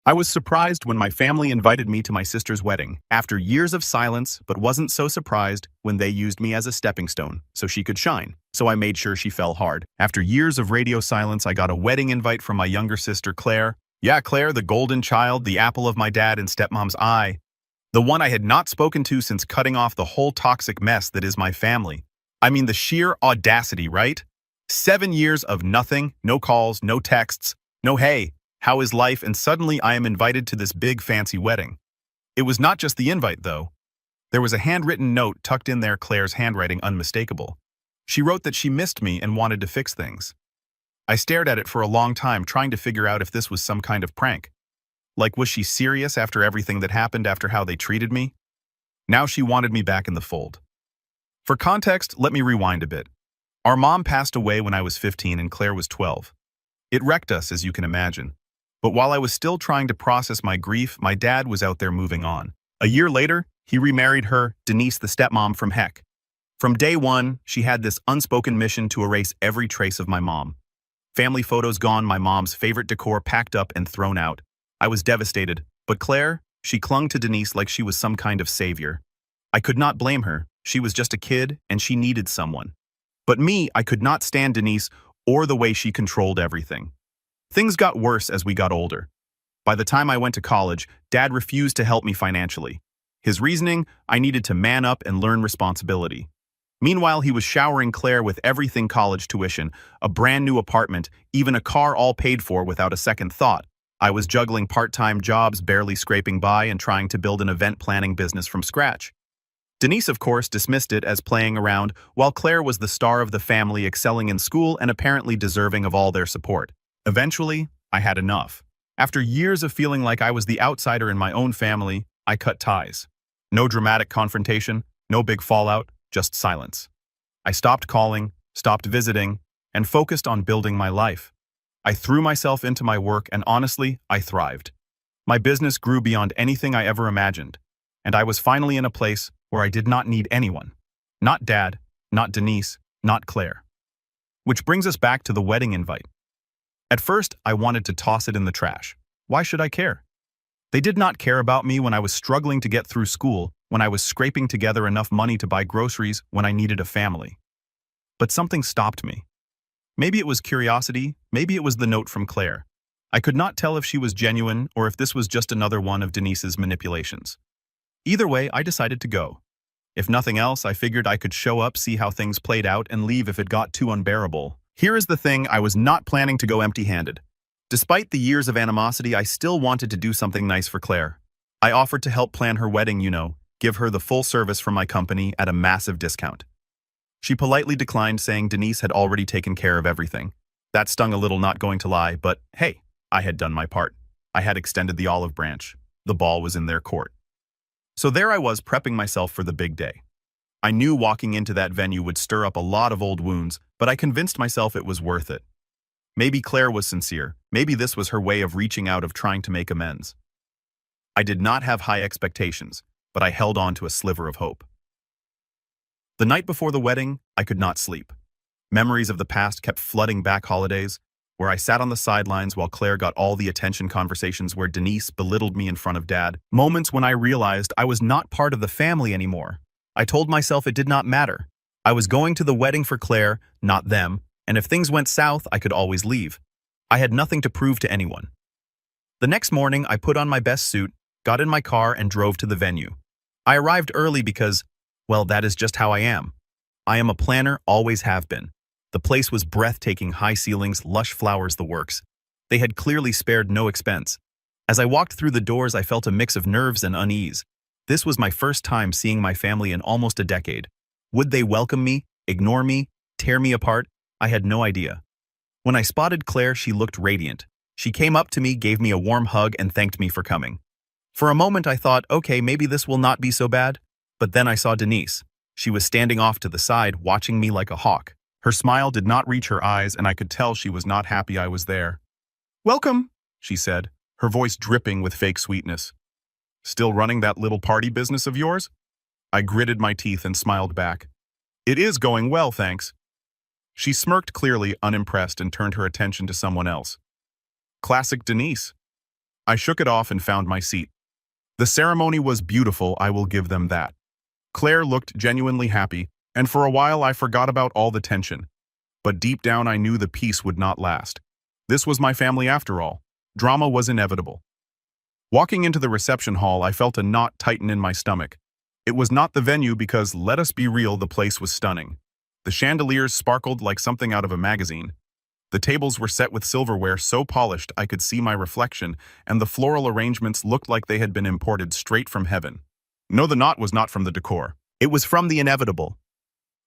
I was surprised when my family invited me to my sister's wedding, after years of silence, but wasn't so surprised when they used me as a stepping stone, so she could shine. So I made sure she fell hard. After years of radio silence, I got a wedding invite from my younger sister, Claire. Yeah, Claire, the golden child, the apple of my dad and stepmom's eye. The one I had not spoken to since cutting off the whole toxic mess that is my family. I mean, the sheer audacity, right? 7 years of nothing, no calls, no texts, no hey. How is life? And suddenly I am invited to this big fancy wedding. It was not just the invite, though. There was a handwritten note tucked in there, Claire's handwriting unmistakable. She wrote that she missed me and wanted to fix things. I stared at it for a long time, trying to figure out if this was some kind of prank. Like, was she serious after everything that happened, after how they treated me? Now she wanted me back in the fold. For context, let me rewind a bit. Our mom passed away when I was 15 and Claire was 12. It wrecked us, as you can imagine. But while I was still trying to process my grief, my dad was out there moving on. A year later, he remarried her, Denise, the stepmom from heck. From day one, she had this unspoken mission to erase every trace of my mom. Family photos gone, my mom's favorite decor packed up and thrown out. I was devastated, but Claire, she clung to Denise like she was some kind of savior. I could not blame her. She was just a kid, and she needed someone. But me, I could not stand Denise or the way she controlled everything. Things got worse as we got older. By the time I went to college, Dad refused to help me financially. His reasoning, I needed to man up and learn responsibility. Meanwhile, he was showering Claire with everything: college tuition, a brand new apartment, even a car, all paid for without a second thought. I was juggling part-time jobs, barely scraping by, and trying to build an event planning business from scratch. Denise, of course, dismissed it as playing around, while Claire was the star of the family, excelling in school and apparently deserving of all their support. Eventually, I had enough. After years of feeling like I was the outsider in my own family, I cut ties. No dramatic confrontation, no big fallout, just silence. I stopped calling, stopped visiting, and focused on building my life. I threw myself into my work, and honestly, I thrived. My business grew beyond anything I ever imagined, and I was finally in a place where I did not need anyone. Not Dad, not Denise, not Claire. Which brings us back to the wedding invite. At first, I wanted to toss it in the trash. Why should I care? They did not care about me when I was struggling to get through school, when I was scraping together enough money to buy groceries, when I needed a family. But something stopped me. Maybe it was curiosity, maybe it was the note from Claire. I could not tell if she was genuine or if this was just another one of Denise's manipulations. Either way, I decided to go. If nothing else, I figured I could show up, see how things played out, and leave if it got too unbearable. Here is the thing, I was not planning to go empty-handed. Despite the years of animosity, I still wanted to do something nice for Claire. I offered to help plan her wedding, give her the full service from my company at a massive discount. She politely declined, saying Denise had already taken care of everything. That stung a little, not going to lie, but hey, I had done my part. I had extended the olive branch. The ball was in their court. So there I was, prepping myself for the big day. I knew walking into that venue would stir up a lot of old wounds, but I convinced myself it was worth it. Maybe Claire was sincere. Maybe this was her way of reaching out, of trying to make amends. I did not have high expectations, but I held on to a sliver of hope. The night before the wedding, I could not sleep. Memories of the past kept flooding back: holidays, where I sat on the sidelines while Claire got all the attention, conversations where Denise belittled me in front of Dad, moments when I realized I was not part of the family anymore. I told myself it did not matter. I was going to the wedding for Claire, not them, and if things went south, I could always leave. I had nothing to prove to anyone. The next morning, I put on my best suit, got in my car, and drove to the venue. I arrived early because, well, that is just how I am. I am a planner, always have been. The place was breathtaking: high ceilings, lush flowers, the works. They had clearly spared no expense. As I walked through the doors, I felt a mix of nerves and unease. This was my first time seeing my family in almost a decade. Would they welcome me, ignore me, tear me apart? I had no idea. When I spotted Claire, she looked radiant. She came up to me, gave me a warm hug, and thanked me for coming. For a moment, I thought, okay, maybe this will not be so bad. But then I saw Denise. She was standing off to the side, watching me like a hawk. Her smile did not reach her eyes, and I could tell she was not happy I was there. "Welcome," she said, her voice dripping with fake sweetness. "Still running that little party business of yours?" I gritted my teeth and smiled back. "It is going well, thanks." She smirked, clearly unimpressed, and turned her attention to someone else. "Classic Denise." I shook it off and found my seat. The ceremony was beautiful, I will give them that. Claire looked genuinely happy, and for a while I forgot about all the tension. But deep down I knew the peace would not last. This was my family after all. Drama was inevitable. Walking into the reception hall, I felt a knot tighten in my stomach. It was not the venue because, let us be real, the place was stunning. The chandeliers sparkled like something out of a magazine. The tables were set with silverware so polished I could see my reflection, and the floral arrangements looked like they had been imported straight from heaven. No, the knot was not from the decor. It was from the inevitable.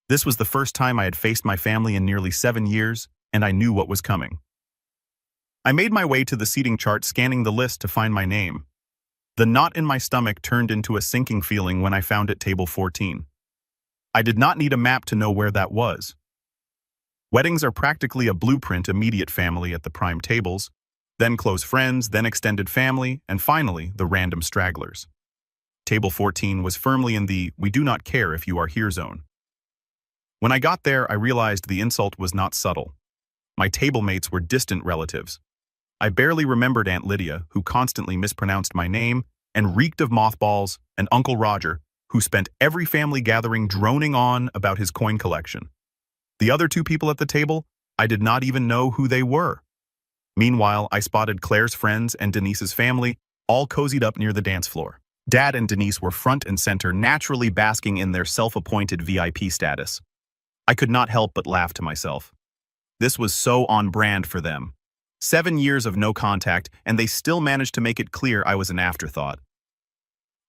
This was the first time I had faced my family in nearly 7 years, and I knew what was coming. I made my way to the seating chart, scanning the list to find my name. The knot in my stomach turned into a sinking feeling when I found it table 14. I did not need a map to know where that was. Weddings are practically a blueprint: immediate family at the prime tables, then close friends, then extended family, and finally, the random stragglers. Table 14 was firmly in the "we do not care if you are here" zone. When I got there, I realized the insult was not subtle. My table mates were distant relatives. I barely remembered Aunt Lydia, who constantly mispronounced my name, and reeked of mothballs, and Uncle Roger, who spent every family gathering droning on about his coin collection. The other 2 people at the table, I did not even know who they were. Meanwhile, I spotted Claire's friends and Denise's family, all cozied up near the dance floor. Dad and Denise were front and center, naturally basking in their self-appointed VIP status. I could not help but laugh to myself. This was so on brand for them. 7 years of no contact, and they still managed to make it clear I was an afterthought.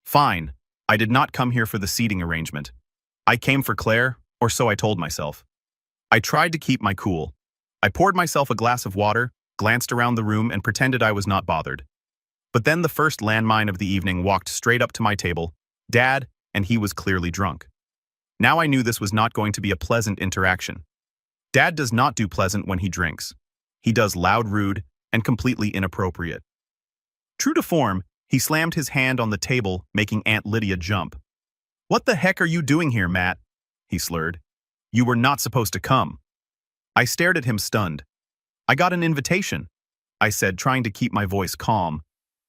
Fine, I did not come here for the seating arrangement. I came for Claire, or so I told myself. I tried to keep my cool. I poured myself a glass of water, glanced around the room, and pretended I was not bothered. But then the first landmine of the evening walked straight up to my table, Dad, and he was clearly drunk. Now I knew this was not going to be a pleasant interaction. Dad does not do pleasant when he drinks. He does loud, rude, and completely inappropriate. True to form, he slammed his hand on the table, making Aunt Lydia jump. "What the heck are you doing here, Matt?" he slurred. "You were not supposed to come." I stared at him, stunned. "I got an invitation," I said, trying to keep my voice calm.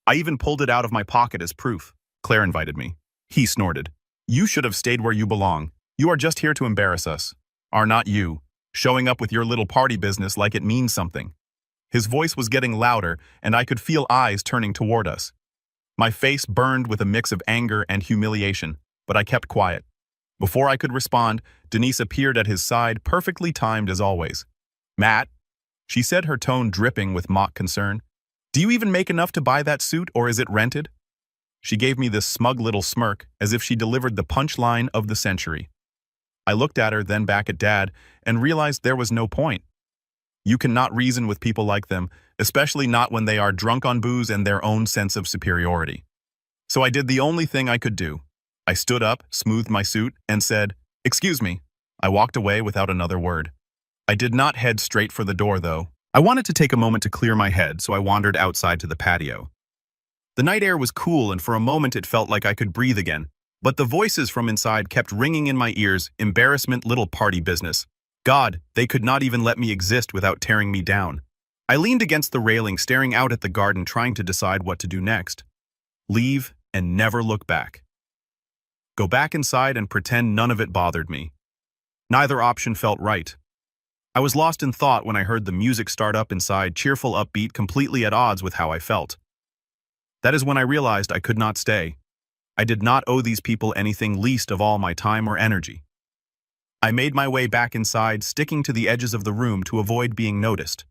"I even pulled it out of my pocket as proof. Claire invited me." He snorted. "You should have stayed where you belong. You are just here to embarrass us. Are not you? Showing up with your little party business like it means something." His voice was getting louder, and I could feel eyes turning toward us. My face burned with a mix of anger and humiliation, but I kept quiet. Before I could respond, Denise appeared at his side, perfectly timed as always. "Matt," she said, her tone dripping with mock concern, "do you even make enough to buy that suit, or is it rented?" She gave me this smug little smirk, as if she delivered the punchline of the century. I looked at her, then back at Dad, and realized there was no point. You cannot reason with people like them, especially not when they are drunk on booze and their own sense of superiority. So I did the only thing I could do. I stood up, smoothed my suit, and said, "Excuse me." I walked away without another word. I did not head straight for the door, though. I wanted to take a moment to clear my head, so I wandered outside to the patio. The night air was cool, and for a moment it felt like I could breathe again. But the voices from inside kept ringing in my ears: embarrassment, little party business. God, they could not even let me exist without tearing me down. I leaned against the railing, staring out at the garden, trying to decide what to do next. Leave and never look back. Go back inside and pretend none of it bothered me. Neither option felt right. I was lost in thought when I heard the music start up inside, cheerful, upbeat, completely at odds with how I felt. That is when I realized I could not stay. I did not owe these people anything, least of all my time or energy. I made my way back inside, sticking to the edges of the room to avoid being noticed.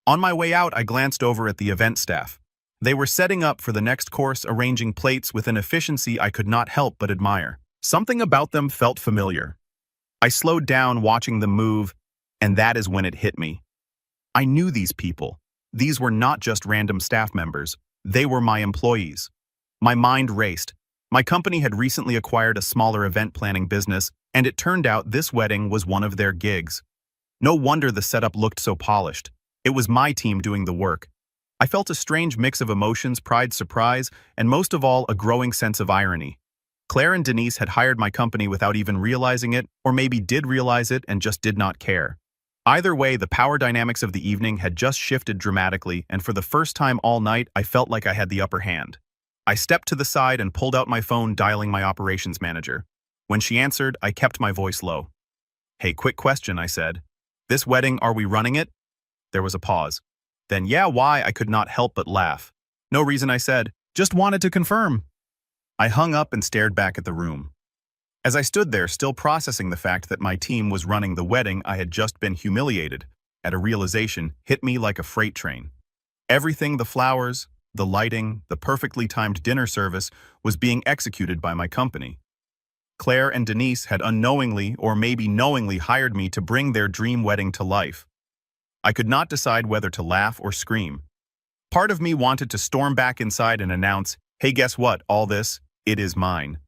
On my way out, I glanced over at the event staff. They were setting up for the next course, arranging plates with an efficiency I could not help but admire. Something about them felt familiar. I slowed down, watching them move, and that is when it hit me. I knew these people. These were not just random staff members. They were my employees. My mind raced. My company had recently acquired a smaller event planning business, and it turned out this wedding was one of their gigs. No wonder the setup looked so polished. It was my team doing the work. I felt a strange mix of emotions: pride, surprise, and most of all, a growing sense of irony. Claire and Denise had hired my company without even realizing it, or maybe did realize it and just did not care. Either way, the power dynamics of the evening had just shifted dramatically, and for the first time all night, I felt like I had the upper hand. I stepped to the side and pulled out my phone, dialing my operations manager. When she answered, I kept my voice low. "Hey, quick question," I said. "This wedding, are we running it?" There was a pause. Then, "Yeah, why?" I could not help but laugh. "No reason," I said. "Just wanted to confirm." I hung up and stared back at the room. As I stood there, still processing the fact that my team was running the wedding, I had just been humiliated, and a realization hit me like a freight train. Everything, the flowers, the lighting, the perfectly timed dinner service, was being executed by my company. Claire and Denise had unknowingly or maybe knowingly hired me to bring their dream wedding to life. I could not decide whether to laugh or scream. Part of me wanted to storm back inside and announce, "Hey, guess what? All this, it is mine."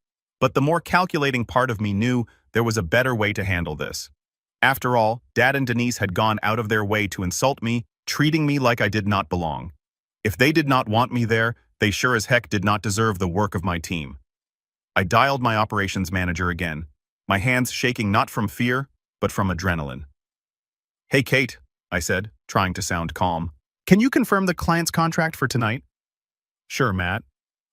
But the more calculating part of me knew there was a better way to handle this. After all, Dad and Denise had gone out of their way to insult me, treating me like I did not belong. If they did not want me there, they sure as heck did not deserve the work of my team. I dialed my operations manager again, my hands shaking not from fear, but from adrenaline. "Hey, Kate," I said, trying to sound calm. "Can you confirm the client's contract for tonight?" "Sure, Matt,"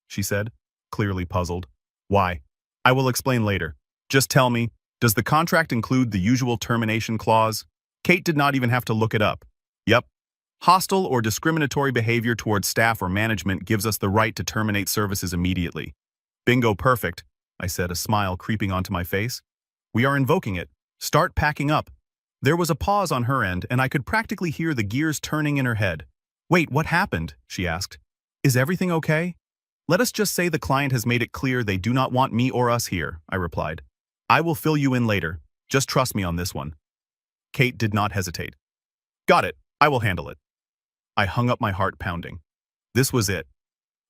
she said, clearly puzzled. "Why?" "I will explain later. Just tell me, does the contract include the usual termination clause?" Kate did not even have to look it up. "Yep. Hostile or discriminatory behavior towards staff or management gives us the right to terminate services immediately." "Bingo, perfect," I said, a smile creeping onto my face. "We are invoking it. Start packing up." There was a pause on her end, and I could practically hear the gears turning in her head. "Wait, what happened?" she asked. "Is everything okay?" "Let us just say the client has made it clear they do not want me or us here," I replied. "I will fill you in later. Just trust me on this one." Kate did not hesitate. "Got it. I will handle it." I hung up, my heart pounding. This was it.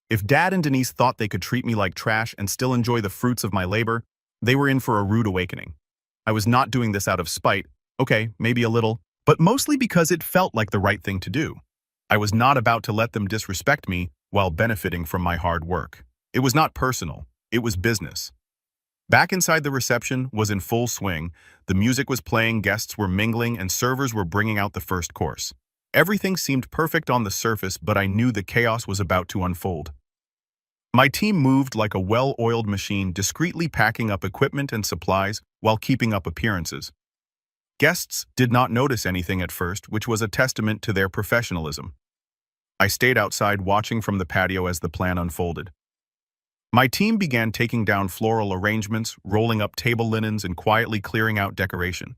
If Dad and Denise thought they could treat me like trash and still enjoy the fruits of my labor, they were in for a rude awakening. I was not doing this out of spite, okay, maybe a little, but mostly because it felt like the right thing to do. I was not about to let them disrespect me while benefiting from my hard work. It was not personal, it was business. Back inside, the reception was in full swing. The music was playing, guests were mingling, and servers were bringing out the first course. Everything seemed perfect on the surface, but I knew the chaos was about to unfold. My team moved like a well-oiled machine, discreetly packing up equipment and supplies while keeping up appearances. Guests did not notice anything at first, which was a testament to their professionalism. I stayed outside watching from the patio as the plan unfolded. My team began taking down floral arrangements, rolling up table linens, and quietly clearing out decoration.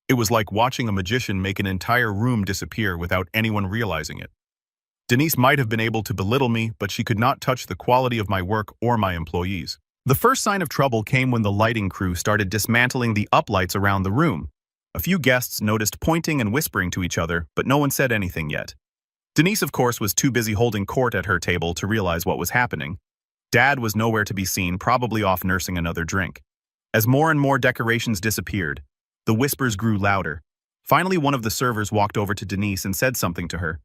It was like watching a magician make an entire room disappear without anyone realizing it. Denise might have been able to belittle me, but she could not touch the quality of my work or my employees. The first sign of trouble came when the lighting crew started dismantling the uplights around the room. A few guests noticed pointing and whispering to each other, but no one said anything yet. Denise, of course, was too busy holding court at her table to realize what was happening. Dad was nowhere to be seen, probably off nursing another drink. As more and more decorations disappeared, the whispers grew louder. Finally, one of the servers walked over to Denise and said something to her.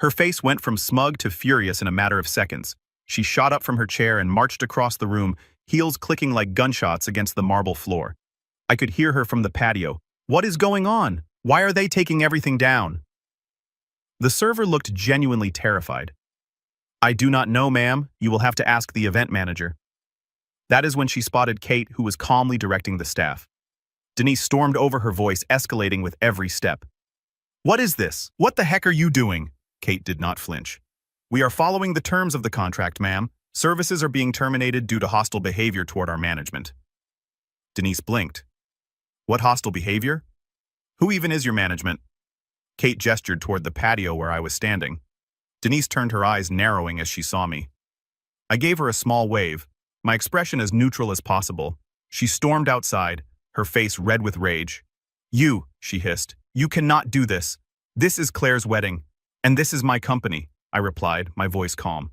Her face went from smug to furious in a matter of seconds. She shot up from her chair and marched across the room, heels clicking like gunshots against the marble floor. I could hear her from the patio. "What is going on? Why are they taking everything down?" The server looked genuinely terrified. "I do not know, ma'am. You will have to ask the event manager." That is when she spotted Kate, who was calmly directing the staff. Denise stormed over, her voice escalating with every step. "What is this? What the heck are you doing?" Kate did not flinch. "We are following the terms of the contract, ma'am. Services are being terminated due to hostile behavior toward our management." Denise blinked. "What hostile behavior? Who even is your management?" Kate gestured toward the patio where I was standing. Denise turned, her eyes narrowing as she saw me. I gave her a small wave, my expression as neutral as possible. She stormed outside, her face red with rage. "You," she hissed, "you cannot do this. This is Claire's wedding, and this is my company," I replied, my voice calm.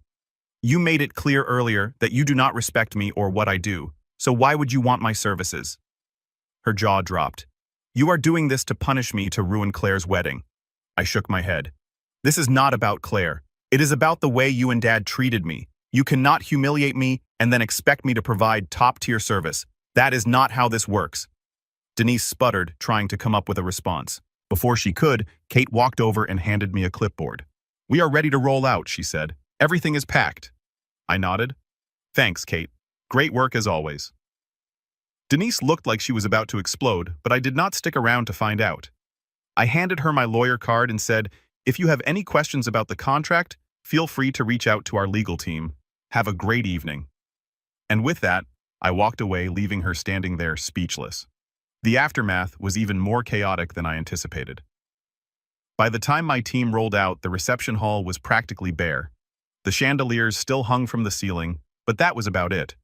"You made it clear earlier that you do not respect me or what I do, so why would you want my services?" Her jaw dropped. "You are doing this to punish me, to ruin Claire's wedding." I shook my head. "This is not about Claire. It is about the way you and Dad treated me. You cannot humiliate me and then expect me to provide top-tier service. That is not how this works." Denise sputtered, trying to come up with a response. Before she could, Kate walked over and handed me a clipboard. "We are ready to roll out," she said. "Everything is packed." I nodded. "Thanks, Kate. Great work as always." Denise looked like she was about to explode, but I did not stick around to find out. I handed her my lawyer card and said, "If you have any questions about the contract, feel free to reach out to our legal team. Have a great evening." And with that, I walked away, leaving her standing there speechless. The aftermath was even more chaotic than I anticipated. By the time my team rolled out, the reception hall was practically bare. The chandeliers still hung from the ceiling, but that was about it.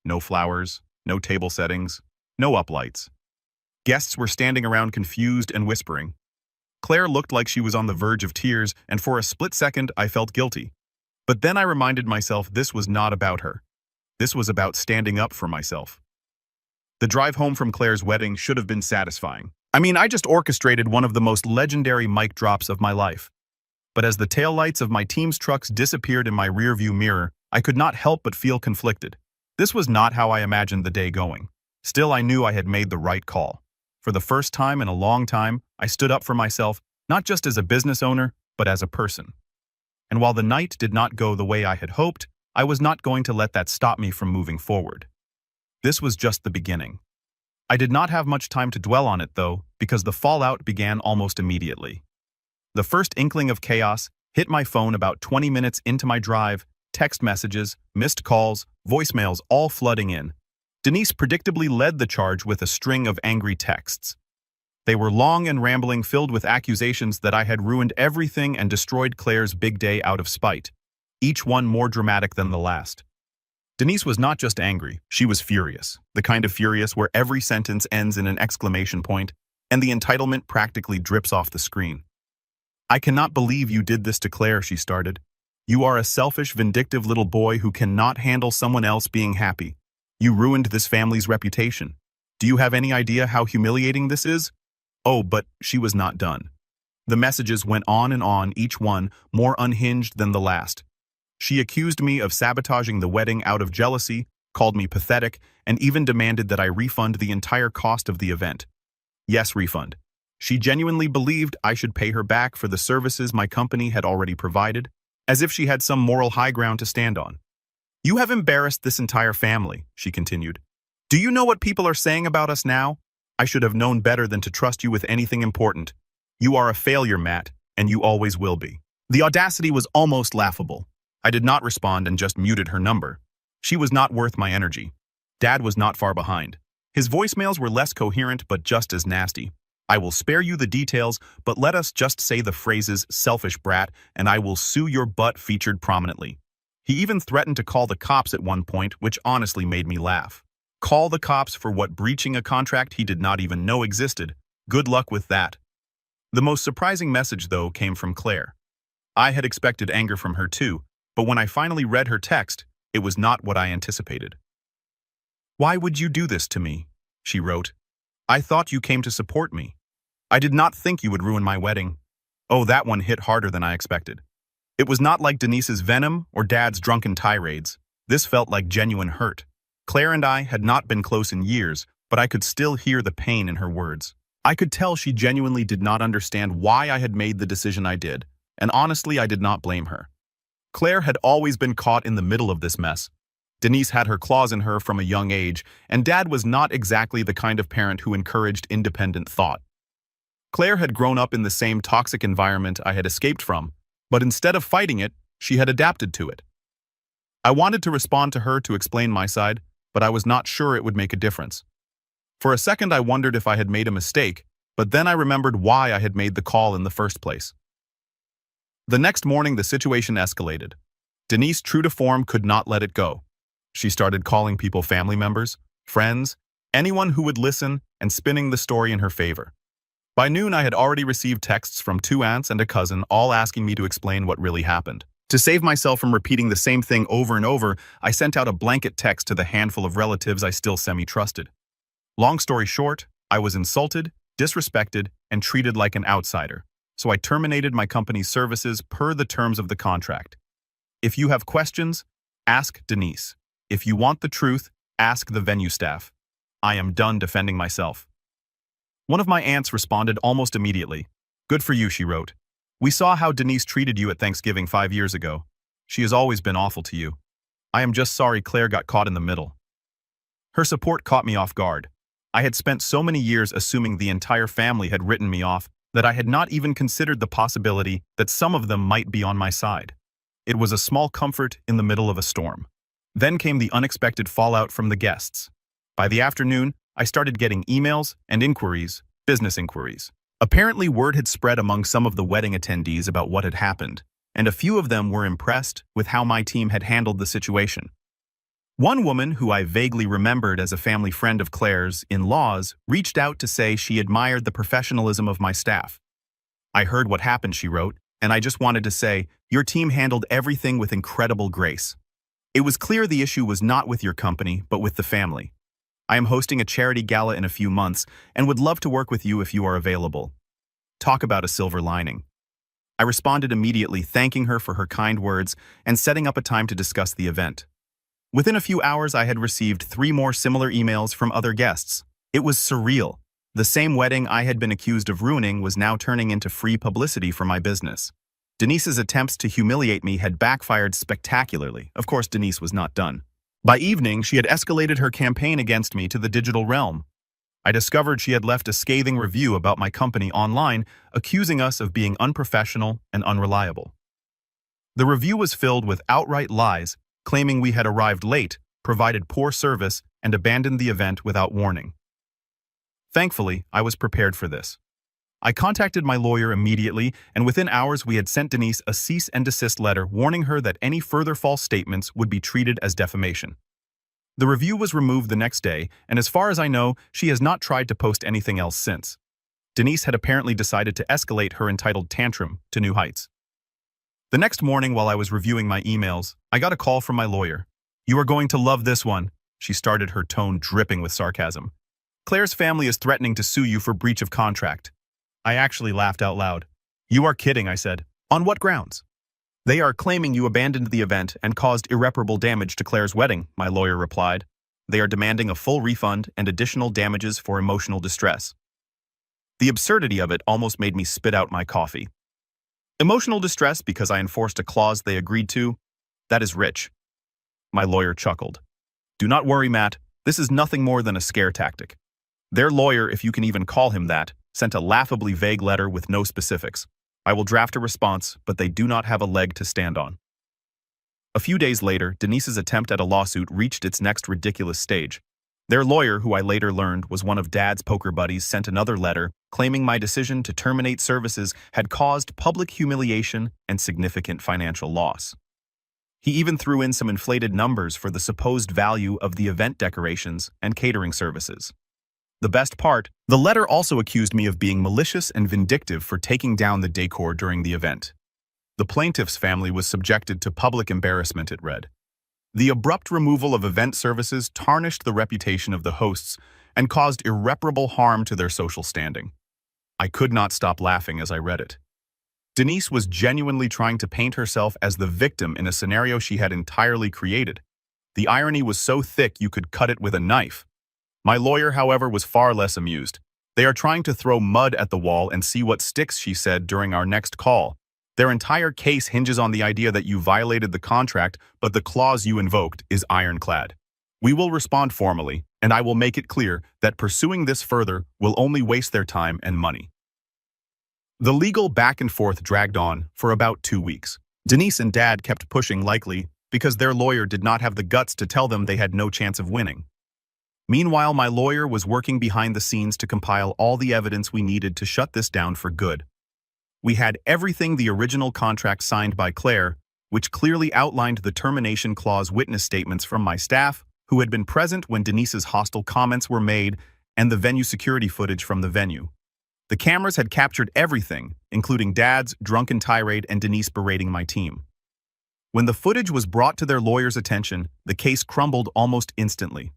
No flowers, no table settings, no uplights. Guests were standing around confused and whispering. Claire looked like she was on the verge of tears, and for a split second I felt guilty. But then I reminded myself this was not about her. This was about standing up for myself. The drive home from Claire's wedding should have been satisfying. I just orchestrated one of the most legendary mic drops of my life. But as the taillights of my team's trucks disappeared in my rearview mirror, I could not help but feel conflicted. This was not how I imagined the day going. Still, I knew I had made the right call. For the first time in a long time, I stood up for myself, not just as a business owner, but as a person. And while the night did not go the way I had hoped, I was not going to let that stop me from moving forward. This was just the beginning. I did not have much time to dwell on it, though, because the fallout began almost immediately. The first inkling of chaos hit my phone about 20 minutes into my drive, text messages, missed calls, voicemails all flooding in. Denise predictably led the charge with a string of angry texts. They were long and rambling, filled with accusations that I had ruined everything and destroyed Claire's big day out of spite, each one more dramatic than the last. Denise was not just angry, she was furious, the kind of furious where every sentence ends in an exclamation point, and the entitlement practically drips off the screen. "I cannot believe you did this to Claire," she started. "You are a selfish, vindictive little boy who cannot handle someone else being happy. You ruined this family's reputation. Do you have any idea how humiliating this is?" Oh, but she was not done. The messages went on and on, each one more unhinged than the last. She accused me of sabotaging the wedding out of jealousy, called me pathetic, and even demanded that I refund the entire cost of the event. Yes, refund. She genuinely believed I should pay her back for the services my company had already provided, as if she had some moral high ground to stand on. "You have embarrassed this entire family," she continued. "Do you know what people are saying about us now? I should have known better than to trust you with anything important. You are a failure, Matt, and you always will be." The audacity was almost laughable. I did not respond and just muted her number. She was not worth my energy. Dad was not far behind. His voicemails were less coherent but just as nasty. "I will spare you the details, but let us just say the phrases 'selfish brat' and I will sue your butt" featured prominently. He even threatened to call the cops at one point, which honestly made me laugh. Call the cops for what? Breaching a contract he did not even know existed? Good luck with that. The most surprising message, though, came from Claire. I had expected anger from her too, but when I finally read her text, it was not what I anticipated. "Why would you do this to me?" she wrote. "I thought you came to support me. I did not think you would ruin my wedding." Oh, that one hit harder than I expected. It was not like Denise's venom or Dad's drunken tirades. This felt like genuine hurt. Claire and I had not been close in years, but I could still hear the pain in her words. I could tell she genuinely did not understand why I had made the decision I did, and honestly, I did not blame her. Claire had always been caught in the middle of this mess. Denise had her claws in her from a young age, and Dad was not exactly the kind of parent who encouraged independent thought. Claire had grown up in the same toxic environment I had escaped from, but instead of fighting it, she had adapted to it. I wanted to respond to her to explain my side, but I was not sure it would make a difference. For a second I wondered if I had made a mistake, but then I remembered why I had made the call in the first place. The next morning the situation escalated. Denise, true to form, could not let it go. She started calling people family members, friends, anyone who would listen, and spinning the story in her favor. By noon I had already received texts from 2 aunts and a cousin, all asking me to explain what really happened. To save myself from repeating the same thing over and over, I sent out a blanket text to the handful of relatives I still semi-trusted. Long story short, I was insulted, disrespected, and treated like an outsider, so I terminated my company's services per the terms of the contract. If you have questions, ask Denise. If you want the truth, ask the venue staff. I am done defending myself. One of my aunts responded almost immediately. Good for you, she wrote. We saw how Denise treated you at Thanksgiving 5 years ago. She has always been awful to you. I am just sorry Claire got caught in the middle. Her support caught me off guard. I had spent so many years assuming the entire family had written me off that I had not even considered the possibility that some of them might be on my side. It was a small comfort in the middle of a storm. Then came the unexpected fallout from the guests. By the afternoon, I started getting emails and inquiries, business inquiries. Apparently, word had spread among some of the wedding attendees about what had happened, and a few of them were impressed with how my team had handled the situation. One woman, who I vaguely remembered as a family friend of Claire's in-laws, reached out to say she admired the professionalism of my staff. I heard what happened, she wrote, and I just wanted to say, your team handled everything with incredible grace. It was clear the issue was not with your company, but with the family. I am hosting a charity gala in a few months and would love to work with you if you are available. Talk about a silver lining. I responded immediately, thanking her for her kind words and setting up a time to discuss the event. Within a few hours, I had received 3 more similar emails from other guests. It was surreal. The same wedding I had been accused of ruining was now turning into free publicity for my business. Denise's attempts to humiliate me had backfired spectacularly. Of course, Denise was not done. By evening, she had escalated her campaign against me to the digital realm. I discovered she had left a scathing review about my company online, accusing us of being unprofessional and unreliable. The review was filled with outright lies, claiming we had arrived late, provided poor service, and abandoned the event without warning. Thankfully, I was prepared for this. I contacted my lawyer immediately, and within hours we had sent Denise a cease and desist letter warning her that any further false statements would be treated as defamation. The review was removed the next day, and as far as I know, she has not tried to post anything else since. Denise had apparently decided to escalate her entitled tantrum to new heights. The next morning, while I was reviewing my emails, I got a call from my lawyer. You are going to love this one, she started, her tone dripping with sarcasm. Claire's family is threatening to sue you for breach of contract. I actually laughed out loud. You are kidding, I said. On what grounds? They are claiming you abandoned the event and caused irreparable damage to Claire's wedding, my lawyer replied. They are demanding a full refund and additional damages for emotional distress. The absurdity of it almost made me spit out my coffee. Emotional distress because I enforced a clause they agreed to? That is rich. My lawyer chuckled. Do not worry, Matt. This is nothing more than a scare tactic. Their lawyer, if you can even call him that, sent a laughably vague letter with no specifics. I will draft a response, but they do not have a leg to stand on. A few days later, Denise's attempt at a lawsuit reached its next ridiculous stage. Their lawyer, who I later learned was one of Dad's poker buddies, sent another letter claiming my decision to terminate services had caused public humiliation and significant financial loss. He even threw in some inflated numbers for the supposed value of the event decorations and catering services. The best part, the letter also accused me of being malicious and vindictive for taking down the decor during the event. The plaintiff's family was subjected to public embarrassment, it read. The abrupt removal of event services tarnished the reputation of the hosts and caused irreparable harm to their social standing. I could not stop laughing as I read it. Denise was genuinely trying to paint herself as the victim in a scenario she had entirely created. The irony was so thick you could cut it with a knife. My lawyer, however, was far less amused. They are trying to throw mud at the wall and see what sticks, she said during our next call. Their entire case hinges on the idea that you violated the contract, but the clause you invoked is ironclad. We will respond formally, and I will make it clear that pursuing this further will only waste their time and money. The legal back and forth dragged on for about 2 weeks. Denise and Dad kept pushing, likely because their lawyer did not have the guts to tell them they had no chance of winning. Meanwhile, my lawyer was working behind the scenes to compile all the evidence we needed to shut this down for good. We had everything: the original contract signed by Claire, which clearly outlined the termination clause, witness statements from my staff, who had been present when Denise's hostile comments were made, and the venue security footage from the venue. The cameras had captured everything, including Dad's drunken tirade and Denise berating my team. When the footage was brought to their lawyer's attention, the case crumbled almost instantly.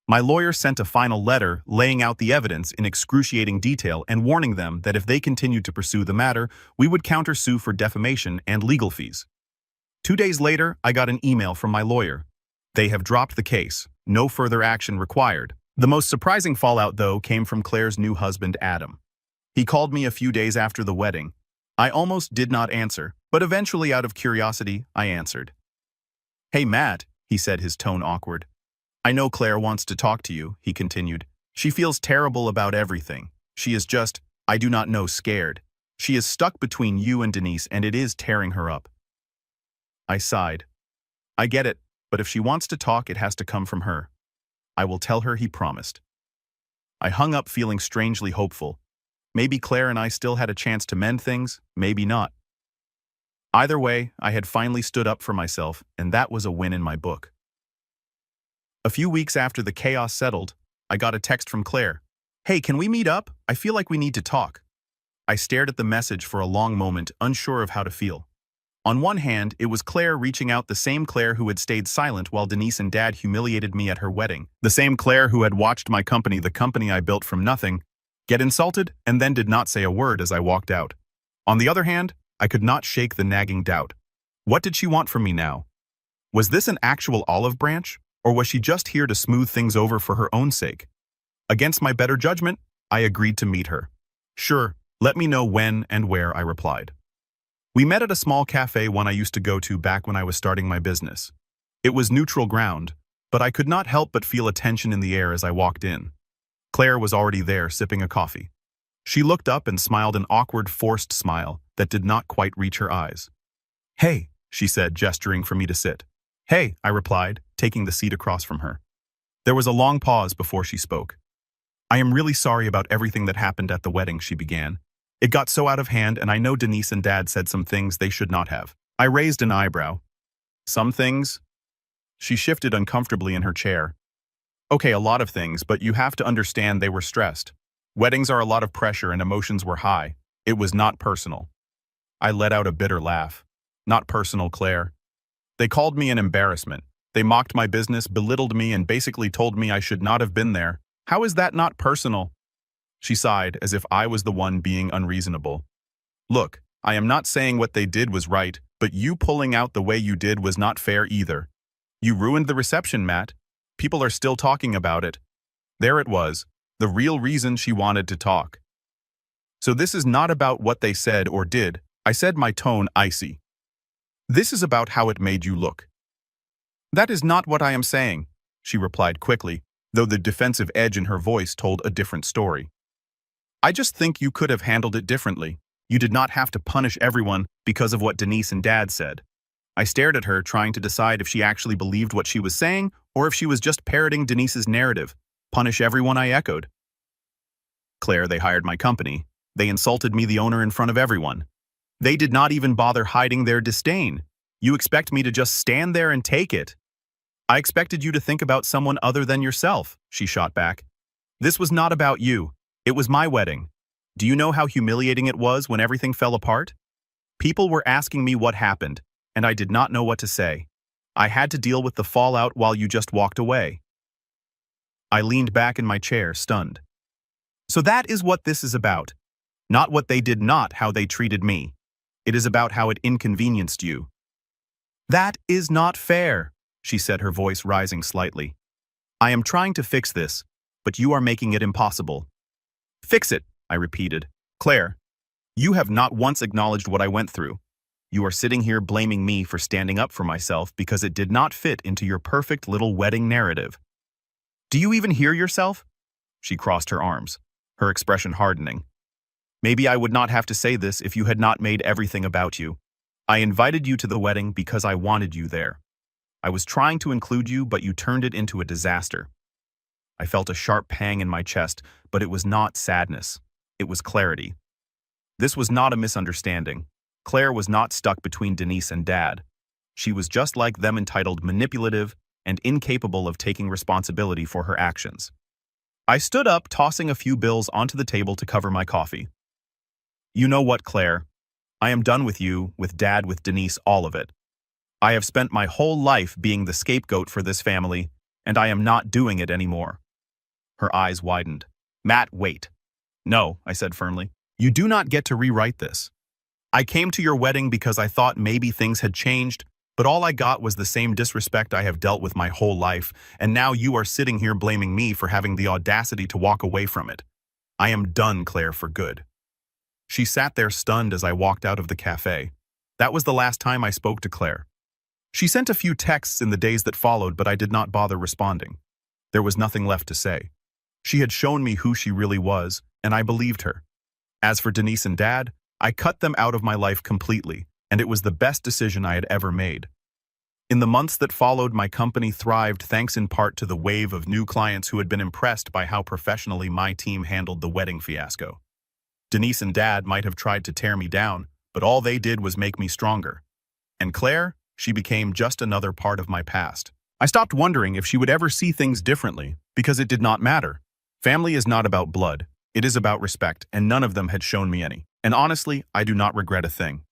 My lawyer sent a final letter laying out the evidence in excruciating detail and warning them that if they continued to pursue the matter, we would countersue for defamation and legal fees. 2 days later, I got an email from my lawyer. They have dropped the case. No further action required. The most surprising fallout, though, came from Claire's new husband, Adam. He called me a few days after the wedding. I almost did not answer, but eventually out of curiosity, I answered. "Hey, Matt," he said, his tone awkward. "I know Claire wants to talk to you," he continued. "She feels terrible about everything. She is just, I do not know, scared. She is stuck between you and Denise, and it is tearing her up." I sighed. "I get it, but if she wants to talk, it has to come from her. I will tell her," he promised. I hung up feeling strangely hopeful. Maybe Claire and I still had a chance to mend things, maybe not. Either way, I had finally stood up for myself, and that was a win in my book. A few weeks after the chaos settled, I got a text from Claire. "Hey, can we meet up? I feel like we need to talk." I stared at the message for a long moment, unsure of how to feel. On one hand, it was Claire reaching out, the same Claire who had stayed silent while Denise and Dad humiliated me at her wedding. The same Claire who had watched my company, the company I built from nothing, get insulted and then did not say a word as I walked out. On the other hand, I could not shake the nagging doubt. What did she want from me now? Was this an actual olive branch, or was she just here to smooth things over for her own sake? Against my better judgment, I agreed to meet her. "Sure, let me know when and where," I replied. We met at a small cafe one I used to go to back when I was starting my business. It was neutral ground, but I could not help but feel a tension in the air as I walked in. Claire was already there, sipping a coffee. She looked up and smiled, an awkward, forced smile that did not quite reach her eyes. "Hey," she said, gesturing for me to sit. "Hey," I replied, taking the seat across from her. There was a long pause before she spoke. "I am really sorry about everything that happened at the wedding," she began. "It got so out of hand, and I know Denise and Dad said some things they should not have." I raised an eyebrow. "Some things?" She shifted uncomfortably in her chair. "Okay, a lot of things, but you have to understand they were stressed. Weddings are a lot of pressure and emotions were high. It was not personal." I let out a bitter laugh. "Not personal, Claire. They called me an embarrassment. They mocked my business, belittled me, and basically told me I should not have been there. How is that not personal?" She sighed, as if I was the one being unreasonable. "Look, I am not saying what they did was right, but you pulling out the way you did was not fair either. You ruined the reception, Matt. People are still talking about it." There it was, the real reason she wanted to talk. "So this is not about what they said or did," I said, my tone icy. "This is about how it made you look." "That is not what I am saying," she replied quickly, though the defensive edge in her voice told a different story. "I just think you could have handled it differently. You did not have to punish everyone because of what Denise and Dad said." I stared at her, trying to decide if she actually believed what she was saying or if she was just parroting Denise's narrative. "Punish everyone," I echoed. "Claire, they hired my company. They insulted me, the owner, in front of everyone. They did not even bother hiding their disdain. You expect me to just stand there and take it?" "I expected you to think about someone other than yourself," she shot back. "This was not about you. It was my wedding. Do you know how humiliating it was when everything fell apart? People were asking me what happened, and I did not know what to say. I had to deal with the fallout while you just walked away." I leaned back in my chair, stunned. "So that is what this is about. Not what they did, not how they treated me. It is about how it inconvenienced you." "That is not fair," she said, her voice rising slightly. "I am trying to fix this, but you are making it impossible." "Fix it," I repeated. "Claire, you have not once acknowledged what I went through. You are sitting here blaming me for standing up for myself because it did not fit into your perfect little wedding narrative. Do you even hear yourself?" She crossed her arms, her expression hardening. "Maybe I would not have to say this if you had not made everything about you. I invited you to the wedding because I wanted you there. I was trying to include you, but you turned it into a disaster." I felt a sharp pang in my chest, but it was not sadness. It was clarity. This was not a misunderstanding. Claire was not stuck between Denise and Dad. She was just like them, entitled, manipulative, and incapable of taking responsibility for her actions. I stood up, tossing a few bills onto the table to cover my coffee. "You know what, Claire? I am done with you, with Dad, with Denise, all of it. I have spent my whole life being the scapegoat for this family, and I am not doing it anymore." Her eyes widened. "Matt, wait." "No," I said firmly. "You do not get to rewrite this. I came to your wedding because I thought maybe things had changed, but all I got was the same disrespect I have dealt with my whole life, and now you are sitting here blaming me for having the audacity to walk away from it. I am done, Claire, for good. She sat there stunned as I walked out of the cafe. That was the last time I spoke to Claire. She sent a few texts in the days that followed, but I did not bother responding. There was nothing left to say. She had shown me who she really was, and I believed her. As for Denise and Dad, I cut them out of my life completely, and it was the best decision I had ever made. In the months that followed, my company thrived thanks in part to the wave of new clients who had been impressed by how professionally my team handled the wedding fiasco. Denise and Dad might have tried to tear me down, but all they did was make me stronger. And Claire, she became just another part of my past. I stopped wondering if she would ever see things differently, because it did not matter. Family is not about blood. It is about respect, and none of them had shown me any. And honestly, I do not regret a thing.